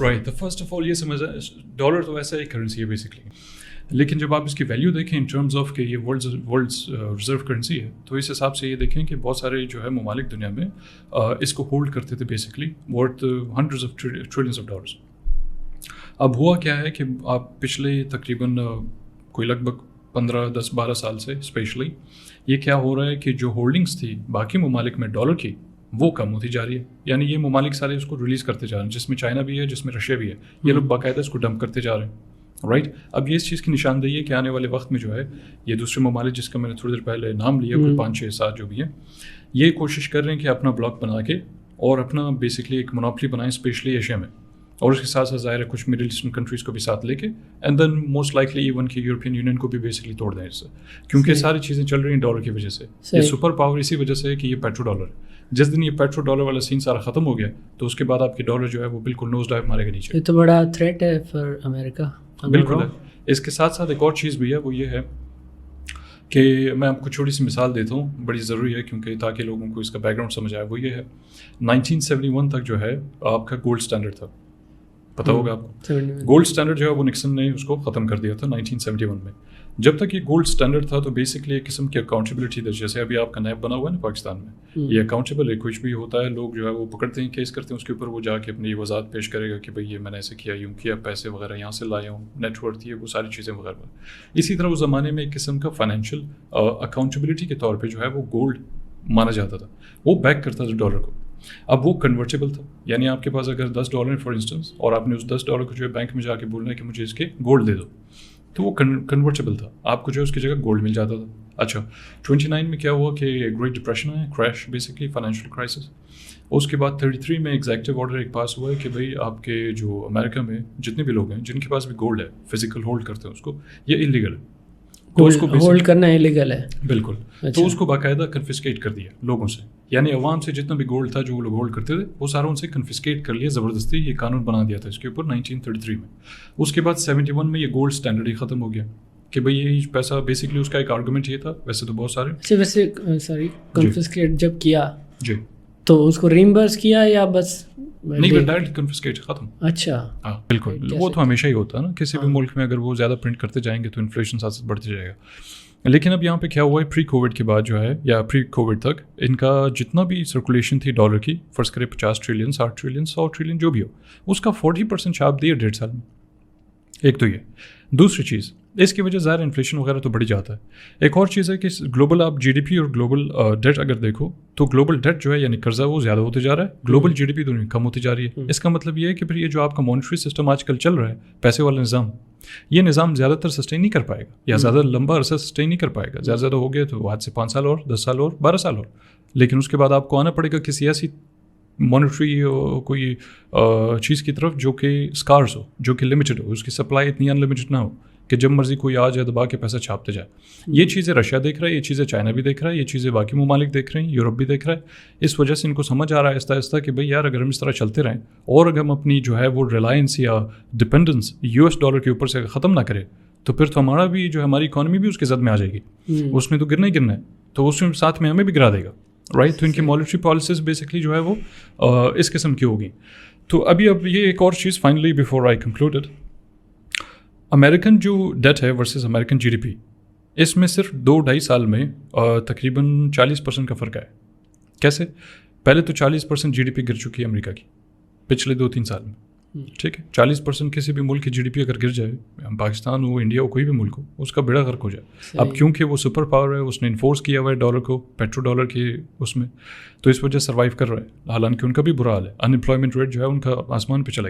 Right, तो first of all ये समझ, डॉलर तो वैसा एक करेंसी है बेसिकली, लेकिन जब आप इसकी वैल्यू देखें इन टर्म्स ऑफ कि ये वर्ल्ड्स रिजर्व करेंसी है, तो इस हिसाब से ये देखें कि बहुत सारे जो है ममालिक दुनिया में इसको होल्ड करते थे basically worth hundreds of trillions of dollars. अब हुआ क्या है कि आप पिछले तकरीबन कोई लगभग 15-10-12 साल से स्पेशली ये क्या हो रहा है कि जो होल्डिंग्स थी बाकी ममालिक में डॉलर की, वो कम होती जा रही है। यानी ये ममालिक सारे उसको रिलीज़ करते जा रहे हैं, जिसमें चाइना भी है, जिसमें रशिया भी है, ये लोग बाकायदा इसको डंप करते जा रहे हैं। राइट, अब ये इस चीज़ की निशानदेही है कि आने वाले वक्त में जो है ये दूसरे ममालिक, जिसका मैंने थोड़ी देर पहले नाम लिया, कोई 5-6-7 जो भी हैं, ये कोशिश कर रहे हैं कि अपना ब्लॉक बना के और अपना बेसिकली एक मोनोपोली बनाएं स्पेशली एशिया में, और उसके साथ साथ ज़ाहिर है कुछ मिडिल ईस्टर्न कंट्रीज़ को भी साथ लेके, and then most likely even कि यूरोपियन यूनियन को भी बेसिकली तोड़ दें इससे, क्योंकि सारी चीज़ें चल रही हैं डॉलर की वजह से। ये सुपर पावर इसी वजह से है कि ये पेट्रो डॉलर है। जिस दिन ये पेट्रो डॉलर वाला सीन सारा ख़त्म हो गया, तो उसके बाद आपके डॉलर जो है वो बिल्कुल नोज डाइव मारेगा नीचे। ये तो बड़ा थ्रेट है फॉर अमेरिका। बिल्कुल है। इसके साथ साथ एक और चीज़ भी है, वो ये है कि मैं आपको छोटी सी मिसाल देता हूँ, बड़ी ज़रूरी है क्योंकि ताकि लोगों को इसका बैकग्राउंड समझ आए। वो ये है 1971 तक जो है आपका गोल्ड स्टैंडर्ड था, पता होगा आपको। गोल्ड स्टैंडर्ड जो है वो निक्सन ने उसको ख़त्म कर दिया था 1971 में। जब तक ये गोल्ड स्टैंडर्ड था तो बेसिकली एक किस्म की अकाउंटेबिलिटी थी, जैसे अभी आपका नैब बना हुआ है ना पाकिस्तान में, ये अकाउंटेबल है। कुछ भी होता है लोग जो है वो पकड़ते हैं, केस करते हैं उसके ऊपर, वो जाके अपनी वजाहत पेश करेगा कि भाई ये मैंने ऐसे किया, यूँ किया, पैसे वगैरह यहाँ से लाया हूँ, नेटवर्थ ये वो सारी चीज़ें वगैरह। इसी तरह उस ज़माने में एक किस्म का फाइनेंशियल अकाउंटेबिलिटी के तौर पर जो है वो गोल्ड माना जाता था, वो बैक करता था डॉलर को। अब वो कन्वर्टेबल था, यानी आपके पास अगर $10 फॉर इंस्टेंस, और आपने उस $10 को जो है बैंक में जाके बोलना है कि मुझे इसके गोल्ड दे दो, तो वो कन्वर्टेबल था, आपको जो है उसकी जगह गोल्ड मिल जाता था। अच्छा, 29 में क्या हुआ कि ग्रेट डिप्रेशन आया, क्रैश बेसिकली, फाइनेंशियल क्राइसिस। उसके बाद 33 में एग्जीक्यूटिव ऑर्डर एक पास हुआ है कि भाई आपके जो अमेरिका में जितने भी लोग हैं जिनके पास भी गोल्ड है, फिजिकल होल्ड करते हैं उसको, ये इलीगल है, तो उसको होल्ड करना इलीगल है। बिल्कुल। अच्छा। तो उसको बाकायदा कन्फिस्केट कर दिया लोगों से, यानी अवाम से जितना भी गोल्ड था जो वो लोग होल्ड करते थे वो सारा उनसे कन्फिस्केट कर लिया ज़बरदस्ती। ये कानून बना दिया था इसके ऊपर 1933 में। उसके बाद 71 में ये गोल्ड स्टैंडर्ड ही ख़त्म हो गया कि भाई ये पैसा बेसिकली, उसका एक आर्गूमेंट ये था, वैसे तो बहुत सारे। वैसे कन्फिस्केट जब किया जी, तो उसको रीइंबर्स किया या बस नहीं, डायरेक्ट कन्फिस्केट खत्म। अच्छा, हाँ बिल्कुल, वो तो हमेशा ही होता है ना किसी भी मुल्क में, अगर वो ज़्यादा प्रिंट करते जाएंगे तो इन्फ्लेशन साथ साथ बढ़ते जाएगा। लेकिन अब यहाँ पे क्या हुआ है, प्री कोविड के बाद जो है, या प्री कोविड तक इनका जितना भी सर्कुलेशन थी डॉलर की, फर्स्ट करें 50 ट्रिलियन, 60 ट्रिलियन, 100 ट्रिलियन जो भी हो, उसका 40% छाप दिया 1.5 साल में। एक तो ये। दूसरी चीज़, इसकी वजह ज़ाहिर इन्फ्लेशन वगैरह तो बढ़ जाता है। एक और चीज़ है कि ग्लोबल आप जीडीपी और ग्लोबल डेट अगर देखो तो ग्लोबल डेट जो है यानी कर्जा वो ज़्यादा होते जा रहा है, ग्लोबल जीडीपी दोनों कम होती जा रही है। इसका मतलब ये है कि फिर ये जो आपका मॉनेटरी सिस्टम आजकल चल रहा है, पैसे वाला निज़ाम, ये निज़ाम ज़्यादातर सस्टेन नहीं कर पाएगा, या ज़्यादा लंबा अरसा सस्टेन नहीं कर पाएगा। ज़्यादा हो गया तो आज से 5 साल और 10 साल और 12 साल और, लेकिन उसके बाद आपको आना पड़ेगा किसी ऐसी मॉनेटरी कोई चीज़ की तरफ जो कि स्कार्स हो, जो कि लिमिटेड हो, उसकी सप्लाई इतनी अनलिमिटेड ना हो कि जब मर्जी कोई आ जाए दबा के पैसा छापते जाए। ये चीज़ें रशिया देख रहा है, ये चीज़ें चाइना भी देख रहा है, ये चीज़ें बाकी ममालिक देख रहे हैं, यूरोप भी देख रहा है। इस वजह से इनको समझ आ रहा है आहिस्ता आहिस्ता कि भाई यार अगर हम इस तरह चलते रहें और अगर हम अपनी जो है वो रिलायंस या डिपेंडेंस यूएस डॉलर के ऊपर से ख़त्म ना करें तो फिर तो हमारा भी जो है हमारी इकॉनमी भी उसके जद में आ जाएगी, उसने तो गिरना ही गिरना है, तो उसमें साथ में हमें भी गिरा देगा। राइट, तो इनकी मॉनेटरी पॉलिसीज बेसिकली जो है वो इस किस्म की होगी। तो अभी अब ये एक और चीज़ finally before I concluded, American जो डेट है वर्सेस अमेरिकन जीडीपी, इसमें सिर्फ 2-2.5 साल में तकरीबन 40% का फ़र्क है। कैसे? पहले तो 40% जीडीपी गिर चुकी है अमेरिका की पिछले 2-3 साल में, ठीक है। 40% किसी भी मुल्क की जीडीपी अगर गिर जाए, पाकिस्तान हो, इंडिया हो, कोई भी मुल्क हो, उसका बेड़ा गर्क हो जाए। अब क्योंकि वो सुपर पावर है, उसने इन्फोर्स किया हुआ है डॉलर को, पेट्रो डॉलर के उसमें, तो इस वजह सर्वाइव कर रहा है। हालांकि उनका भी बुरा हाल है, अनएम्प्लॉयमेंट रेट जो है उनका आसमान पे चला